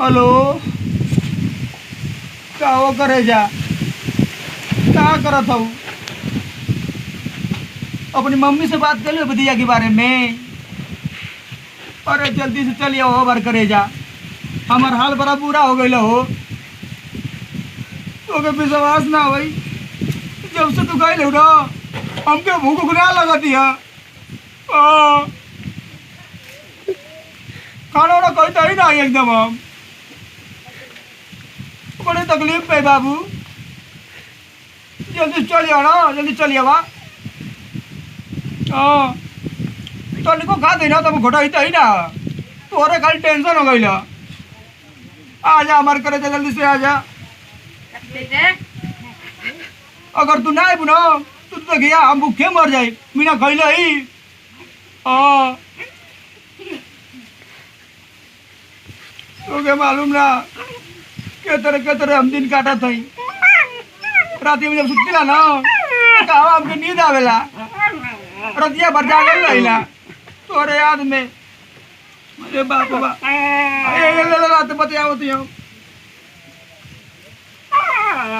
Hello, का वो करे जा, क्या करत हूँ? अपनी मम्मी से बात कर लो भतीजा के बारे में। अरे जल्दी से चलिए हो बार करे जा, हमार हाल बड़ा बुरा हो गई हो। तो विश्वास ना हो, जब से तू गई ना हमके भूख ना लगती है। खाना वाना कहता ही नहीं एकदम। हम बड़ी तकलीफ पे बाबू, जल्दी चलिए ना, जल्दी चलिए बा। हाँ तो निको खा देना तब घोटा ही ना, तोरे खाली टेंशन हो गई। आ जा हमारे करे, जल्दी से आ जा। अगर तू ना बुना तू तो गया, हम भूखे मर जाए बिना खैले ही। हाँ तो मालूम ना के तरह हम दिन काटा था। रात में जब सुतला ना तो कहा हमके नींद आवेला, रतिया भर जागल रहिला तोरे याद में। अरे बाप रे बाप, रात बतियावत हो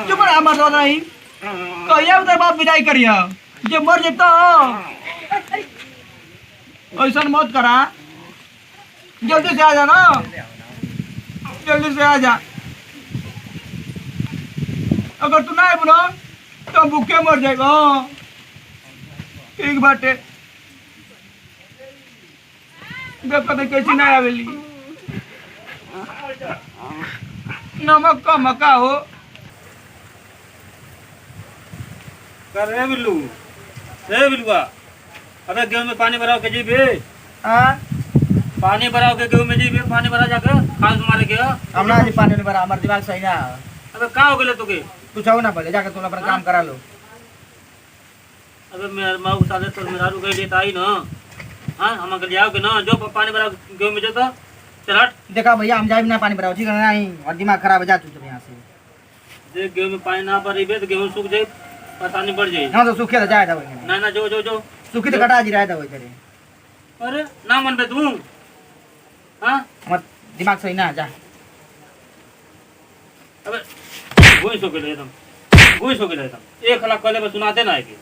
जो बड़ा मर नहीं कहिया उधर बाप विदाई करिया, जो मर जेता ऐसा मत करा। जल्दी से आ जा ना, जल्दी से आ जा। अगर तू ना बुना तो हम भूखे मर जाएगा। ठीक बाटे, कभी कैसी ना आवेली। नमक का मका हो। कर बिल्लू, बिल्लुआ, अबे गेहूं में पानी भराओ के जी भी। हाँ पानी भराओ के गेहूं में जी भी, पानी भरा जाके खास मारे के। हमरा जी पानी नहीं भरा, हमार दिमाग सही ना। अबे का हो गेले तुके? तू चाहो ना पहले जाके तू अपना काम करा लो। अबे मेरे माँ को साले तो मेरा रुक गई आई ना। हाँ हम के लियाओ के ना, जो पानी भराओ गेहूं में जो तो चल हट। देखा भैया, हम जाए बिना पानी भराओ ठीक है नहीं, और दिमाग खराब हो जा तू यहाँ से। देख गेहूं में पानी ना भरी तो गेहूं सूख जाए, परेशानी बढ़ जाए। हाँ तो सूखे तो जाए था वही, ना ना जो जो जो सूखी तो कटा जी रहा था वही करे। अरे ना मन पे तू। हाँ हमार दिमाग सही ना जा। अबे गोई सो के ले तुम, गोई सो के ले तुम। एक लाख पहले में सुनाते ना है कि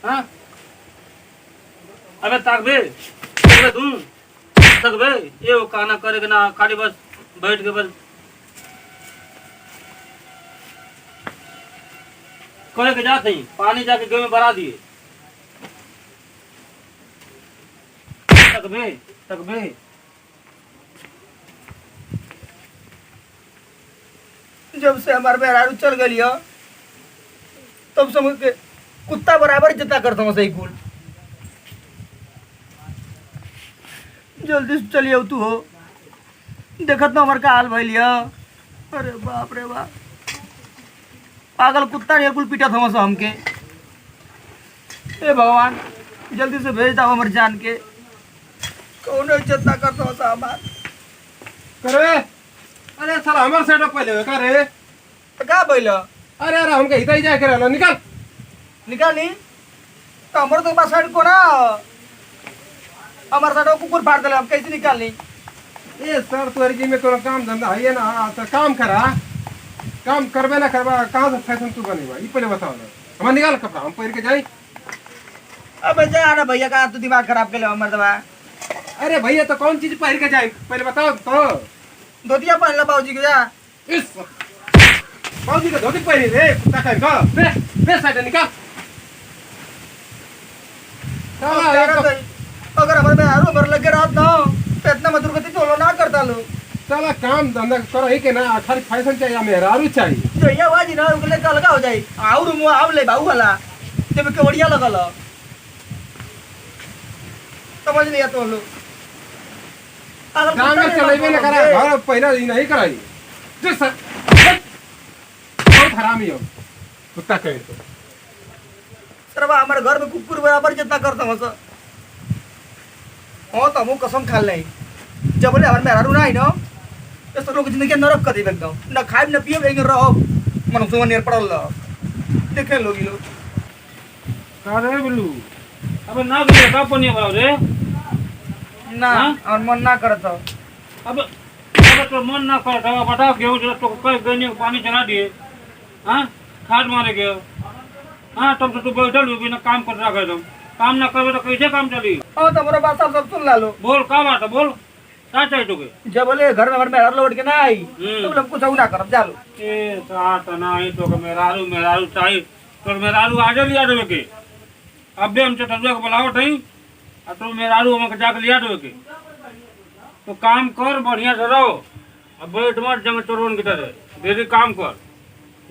हाँ। अबे ताकबे तू तकबे ये वो काना करे के ना, खाली बस बैठ के बस करे के जाते ही पानी जाके गेहूं में भरा दिए। तकबे तकबे जब से हमारे मेहरारू चल गई हो तब समझ के कुत्ता बराबर जितना करता हूँ सही कुल। जल्दी से चलिए तू हो, देखत ना हमारे का हाल भइल लिया। अरे बाप रे बाप, पागल कुत्ता ने कुल पीटा था हमके। ए भगवान जल्दी से भेज दो हमारे जान के, कौन इज्जत ना करता हो हमार करे। अरे साला हमारे साइड पहले करे तो का भइल? अरे अरे हमके इतना ही जाए के रहना, निकाल निकाली तो हमारे तो साइड को ना, हमारे साइड कुकुर फाड़ दिला, हम कैसे निकालनी? ये सर तुर्की में तोरा काम धंधा है ना, तो काम करा, काम करबे ना करबा कहाँ से फैशन तू बनेगा ये पहले बताओ ना। हमारे निकाल कपड़ा हम पहन के जाए। अब जा ना भैया का, तू दिमाग खराब कर ले हमारे दबा। अरे भैया तो कौन चीज पहन के जाए पहले बताओ तो। धोतिया पहन ला बाबूजी के जा। इस बाबूजी का धोती पहनी रे कुत्ता का निकाल बे साइड निकाल। अगर हमारे में हारू हमारे लगे रात ना तो इतना मधुर गति चलो ना करता लो। साला काम धंधा करो ही के ना, खाली फैशन चाहिए मेहरारू चाहिए। तो ये आवाज ना रुकले का लगा हो जाए और मुंह आव ले बाऊ वाला जब के बढ़िया लगल। समझ लिया तो लो, काम में चलेबे ना करा, घर पहले ही नहीं कराई। जो सर बहुत हरामी हो कुत्ता कहे तो। सरवा हमारे घर में कुकुर बराबर जितना करता हूँ सर। हाँ तो हम कसम खा ले, जब बोले हमारे मेहरारू ना आई ना तो सब लोग जिंदगी नरक कर दी एकदम, ना खाए ना पिए कहीं रहो मन सुबह नेर पड़ल देखे लोग ये लोग। अरे बिल्लू अबे ना के का पनिया भाव रे ना और मन ना करत हो। अब अबे तो मन ना कर दवा बताओ गेहूं जो तो कई गने पानी चला दिए हां खाद मारे गए हां तब तो तू बैठल हो बिना काम कर रहा है तुम काम ना करबे तो कैसे काम चली ओ तुम्हारा बात सब सुन ला लो। बोल का बात है बोल क्या चाहिए तुके जब बोले घर में मेरा लौट के ना आई हम्म। तुम लोग कुछ ना करब जालो। ए साथ नहीं तो मेरारू चाहिए तो मेरारू आजे लिया देवे के अब भी हम चटुआ को बुलावट है और तो मेरारू हम जाके लिया देवे के तो काम कर बढ़िया से रहो अब बैठ मत जंग चोरन की तरह डेली काम कर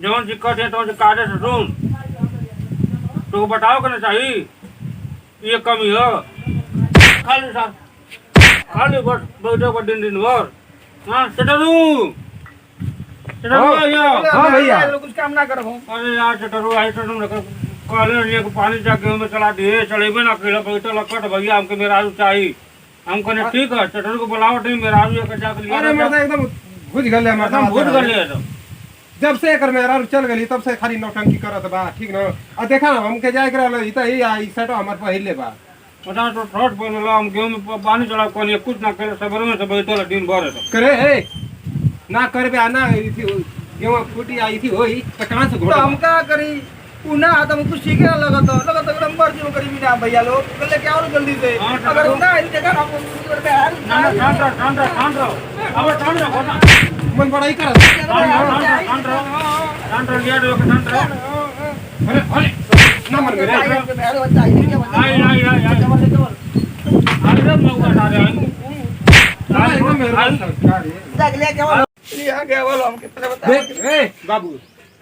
जवन दिक्कत है तो काजे से सुन तो बताओ करना चाहिए ये कमी है खाली साथ खाली बस बैठो को दिन भर हाँ चटरू हाँ भैया। कुछ काम ना करो। अरे यार चटरू आई तो तुम कहले लिए पानी जाके में चला दिए चलेबे ना कइला बैठल लकट भैया हमके मेरारू चाहिए हम कहने ठीक है चटरू को बुलावट नहीं मेरारू एक जाके लिया अरे मर्दा एकदम बुझ गले मर्दा एकदम भूत कर लिया तो जब से एकर मेहरारू चल गई तब से खाली नौटंकी करत बा ठीक न आ देखा ना हमके जाए कर ई त ई सेटो हमर पहिले बा पता तो ठोट पहले ला हम गेहूं में पानी चला कोनी कुछ ना करे सबर में से बैठल दिन भर है करे हे ना करबे आना गेहूं फूटी आई थी होई त कहां से तो घोड़ा हम का करी उना आता हम कुछ सीखे ना लगत एकदम मर्जी में करी बिना भैया लोग बोले क्या और जल्दी से हाँ, तो अगर करो। उना आई देखा ना ना ना ठांड रहो अब ठांड रहो ना मन बड़ाई कर ठांड रहो लिया दो ठांड रहो अरे अरे ना मर मेरे आई अरे मैं उठा रहा हूं एकदम मेहरारू लिया गया बोलो हमके पता बता देख ए बाबू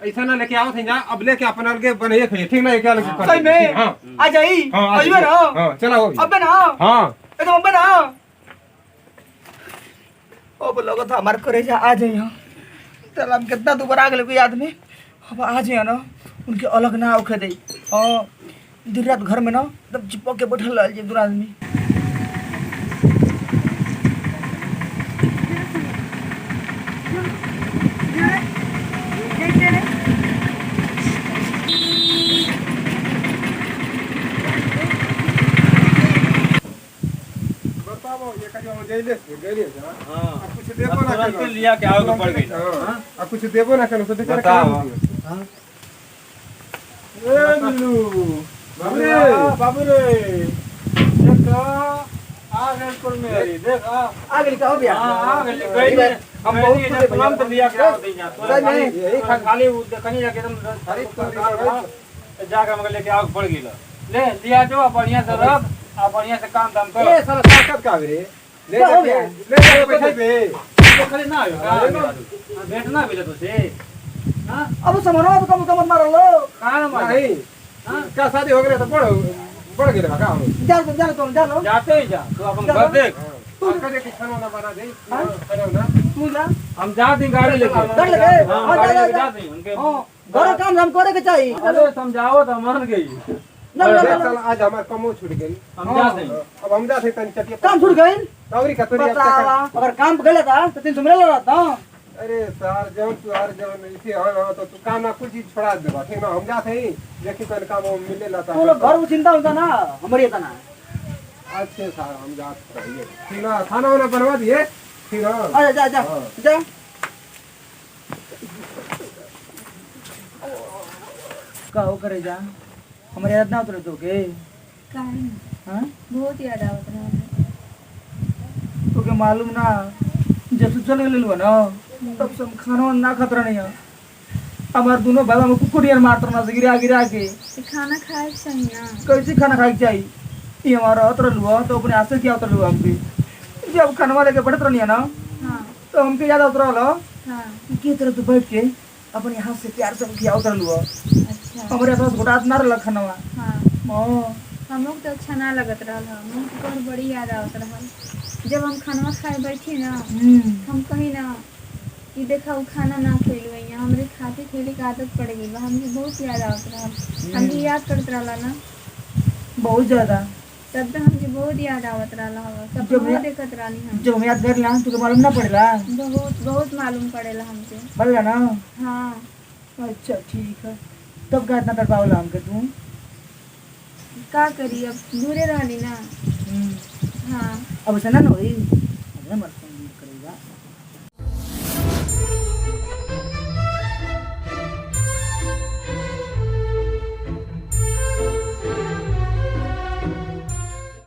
ऐसा ना लेके आओ थे जा अब लेके अपना लगे बने खड़े ठीक ना क्या लगे सही में हां आ जाई हां अजबे ना हां चला हो अबे ना हां एकदम अबे ना ओ बोलो तो हमारे करे जा आ जाई हां चल हम कितना दोबारा आ गए कोई आदमी अब आ जाए ना उनके अलग ना औखे दे हां दिन रात घर में ना तब चिपक के बैठल रह जे दूर आदमी बताओ ये का जो जेले जा हां अब कुछ देबो ना तुरंत लिया के आओ के पड़ गई हां अब कुछ देबो ना करो तो देखा बताओ। हां ए बिल्लू बाबू रे बाबू रे देखो आ गए कुल मेरी देख आ गई का हो गया आ गई हम बहुत कुछ तुरंत लिया के आओ दे जा सही में यही खा खाली कहीं जाके तुम जाके मगर लेके आओ पड़ गई ले लिया जो बढ़िया से रख आ बढ़िया से काम दाम कर ए साला ताकत का रे ले हो गया? ले पैसा पे तो खाली ना हो भेट ना मिले तुझे हां अब समानो अब कम कम मार लो कहां ना मार नहीं हां क्या शादी हो गई तो बढ़ गई का जा लो जाते ही जा तू अपन घर देख तू कदे के खाना ना बना दे खाना ना तू जा हम जा दी गाड़ी लेके गाड़ी लेके? हां हाँ, गाड़ी जा, लेके जा। जा दी उनके हां घर काम हम करे के चाहिए अरे समझाओ तो मान गई ना ना ना साला आज हमार कमो छूट गई हम जा दी अब हम जाते तन चटिया काम छूट गई तौरी का तोरी बतावा अगर काम गले था तो 300 मिले रहता अरे सर जब तू हर जब इसे हां तो तू काम ना कुछ चीज छोड़ा देबा ठीक ना हम जाते ही देखी कौन काम मिले लाता तो लोग घर को चिंता होता ना हमारी था ना अच्छे सर हम जाते रहिए ठीक ना खाना वाना बनवा दिए ठीक ना अरे जा जा हाँ। जा का हो करे जा हमारे याद ना उतरे तो के काहे ना? हां बहुत याद आवत रहा तो के मालूम ना जब से चले गेलू ना तब से हम खाना ना खतरा नहीं है हमार दोनों भाई हम कुकुरियर मारत ना से गिरा गिरा के तो खाना खाए के चाहिए ना कैसे खाना खाई चाहिए ये हमारा उतर लुआ तो अपने हाथ से क्या उतर लुआ हमके जब खाना लेके बढ़त रहनी है ना हाँ तो हमके ज्यादा उतरल हाँ के तरह तो बैठ के अपने हाथ से प्यार से खिया उतर लुआ अच्छा हमारे पास घोटात ना रहल खाना हाँ हां हम लोग तो अच्छा ना लगत रहा हमको बहुत बड़ी याद आवत रहा जब हम खाना खाए बैठी ना हम कहीं ना कि देखा वो खाना ना खेलू यहाँ हमरे खाते खेले की आदत पड़ गई बा हमके बहुत याद आवत रहा हमके याद करत रहा ना बहुत ज्यादा तब तो हमके बहुत याद आवत रहा सब जब बहुत देखत रही हम जब हम याद कर ला तो मालूम ना पड़ेगा बहुत बहुत मालूम पड़ेला हमके पड़ेगा ना हाँ अच्छा ठीक है तब का इतना तड़पावला हमके तू का करी अब दूरे रहली ना हाँ अब से ना होई अब ना मत